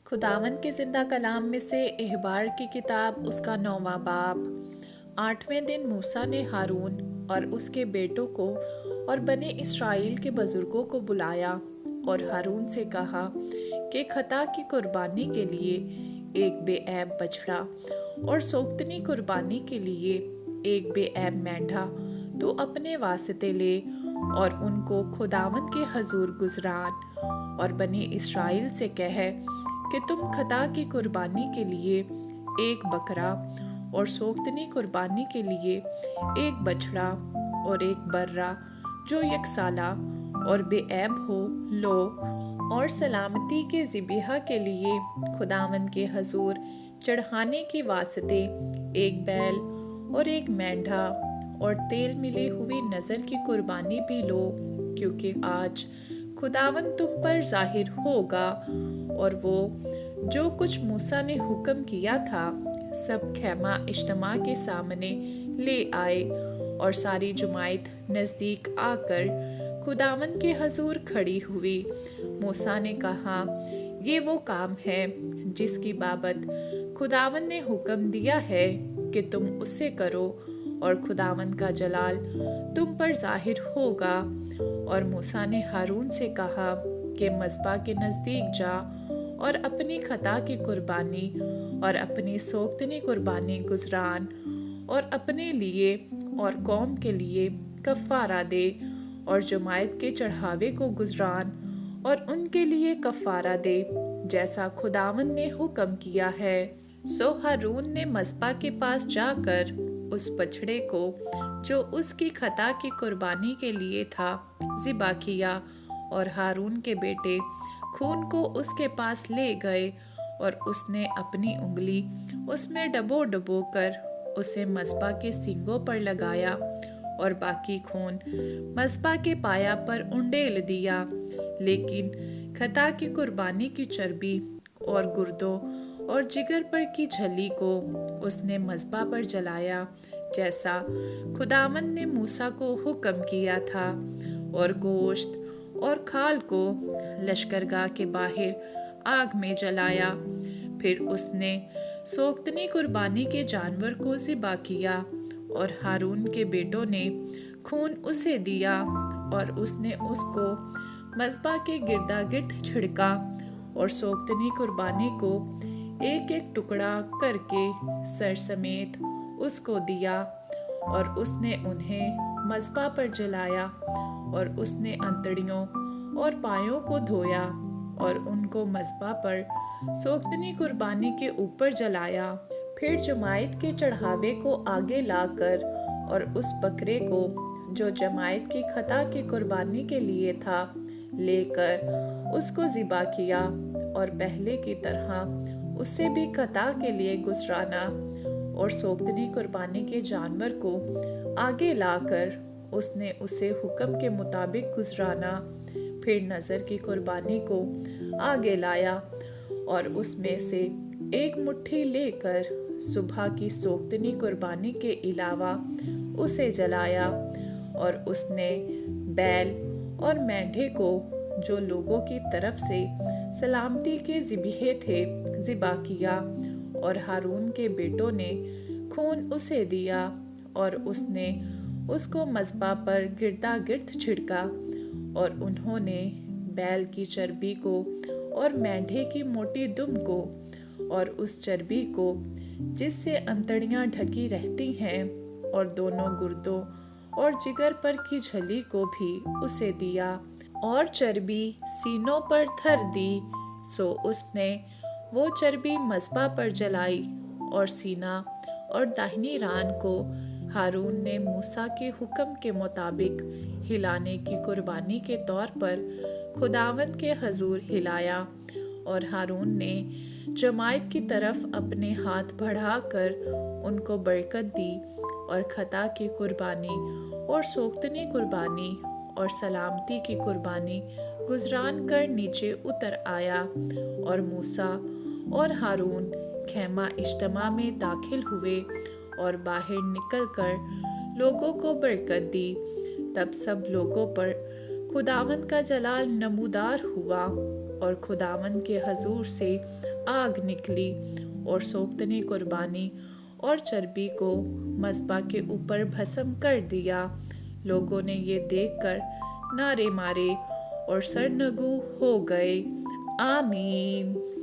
خداوند کے زندہ کلام میں سے احبار کی کتاب اس کا 9واں باب۔ 8ویں دن موسیٰ نے ہارون اور اس کے بیٹوں کو اور بنی اسرائیل کے بزرگوں کو بلایا اور ہارون سے کہا کہ خطا کی قربانی کے لیے ایک بے عیب بچڑا اور سوگتنی قربانی کے لیے ایک بے عیب مینڈھا تو اپنے واسطے لے اور ان کو خداوند کے حضور گزران، اور بنی اسرائیل سے کہے کہ تم خطا کی قربانی کے لیے ایک بکرا اور سوگتنی قربانی کے لیے ایک بچڑا اور ایک برا جو یک سالہ اور بے عیب ہو لو، اور سلامتی کے ذبیحہ کے لیے خداوند کے حضور چڑھانے کے واسطے ایک بیل اور ایک مینڈھا اور تیل ملے ہوئی نذر کی قربانی بھی لو، کیونکہ آج خداوند تم پر ظاہر ہوگا۔ اور وہ جو کچھ موسیٰ نے حکم کیا تھا سب خیمہ اجتماع کے سامنے لے آئے، اور ساری جماعت نزدیک آ کر خداوند کے حضور کھڑی ہوئی۔ موسیٰ نے کہا، یہ وہ کام ہے جس کی بابت خداوند نے حکم دیا ہے کہ تم اسے کرو، اور خداوند کا جلال تم پر ظاہر ہوگا۔ اور موسیٰ نے ہارون سے کہا کہ مذبح کے نزدیک جا اور اپنی خطا کی قربانی اور اپنی سوگتنی قربانی گزران، اور اپنے لیے اور قوم کے لیے کفارہ دے، اور جماعت کے چڑھاوے کو گزران اور ان کے لیے کفارہ دے جیسا خداوند نے حکم کیا ہے۔ سو ہارون نے مذبح کے پاس جا کر اس بچڑے کو جو اس کی خطا کی قربانی کے لیے تھا ذبح کیا، اور ہارون کے بیٹے خون کو اس کے پاس لے گئے، اور اس نے اپنی انگلی اس میں ڈبو ڈبو کر اسے مذبح کے سینگوں پر لگایا، اور باقی خون مذبح کے پایا پر انڈیل دیا، لیکن خطا کی قربانی کی چربی اور گردوں اور جگر پر کی جھلی کو اس نے مذبح پر جلایا جیسا خداوند نے موسیٰ کو حکم کیا تھا، اور گوشت اور کھال کو لشکرگاہ کے باہر آگ میں جلایا۔ پھر اس نے سوگتنی قربانی کے جانور کو ذبح کیا، اور ہارون کے بیٹوں نے خون اسے دیا، اور اس نے اس کو مذبح کے گردا گرد چھڑکا، اور سوگتنی قربانی کو ایک ایک ٹکڑا کر کے سر سمیت اس کو دیا، اور اس نے انہیں مذبح پر جلایا، اور اس نے انتڑیوں اور پایوں کو دھویا اور ان کو مذبح پر سوگتنی قربانی کے اوپر جلایا۔ پھر جماعت کے چڑھاوے کو آگے لا کر اور اس بکرے کو جو جماعت کی خطا کی قربانی کے لیے تھا لے کر اس کو ذبح کیا، اور پہلے کی طرح اسے بھی خطا کے لیے گزرانا، اور سوگتنی قربانی کے جانور کو آگے لا کر اس نے اسے حکم کے مطابق گزرانا۔ پھر نذر کی قربانی کو آگے لایا، اور اس میں سے ایک مٹھی لے کر صبح کی سوگتنی قربانی کے علاوہ اسے جلایا، اور اس نے بیل اور مینڈھے کو جو لوگوں کی طرف سے سلامتی کے ذبیحے تھے ذبح کیا، اور ہارون کے بیٹوں نے خون اسے دیا، اور اس نے اس کو مذبح پر گردا گرد چھڑکا، اور انہوں نے بیل کی چربی کو اور مینڈھے کی موٹی دم کو اور اس چربی کو جس سے انتڑیاں ڈھکی رہتی ہیں اور دونوں گردوں اور جگر پر کی جھلی کو بھی اسے دیا، اور چربی سینوں پر دھر دی۔ سو اس نے وہ چربی مذبح پر جلائی، اور سینہ اور داہنی ران کو ہارون نے موسیٰ کے حکم کے مطابق ہلانے کی قربانی کے طور پر خداوند کے حضور ہلایا، اور ہارون نے جماعت کی طرف اپنے ہاتھ بڑھا کر ان کو برکت دی، اور خطا کی قربانی اور سوگتنی قربانی اور سلامتی کی قربانی گزران کر نیچے اتر آیا، اور موسیٰ اور ہارون خیمہ اجتماع میں داخل ہوئے اور باہر نکل کر لوگوں کو برکت دی۔ تب سب لوگوں پر خداوند کا جلال نمودار ہوا، اور خداوند کے حضور سے آگ نکلی اور سوختنی قربانی اور چربی کو مذبح کے اوپر بھسم کر دیا۔ لوگوں نے یہ دیکھ کر نعرے مارے اور سرنگو ہو گئے، آمین۔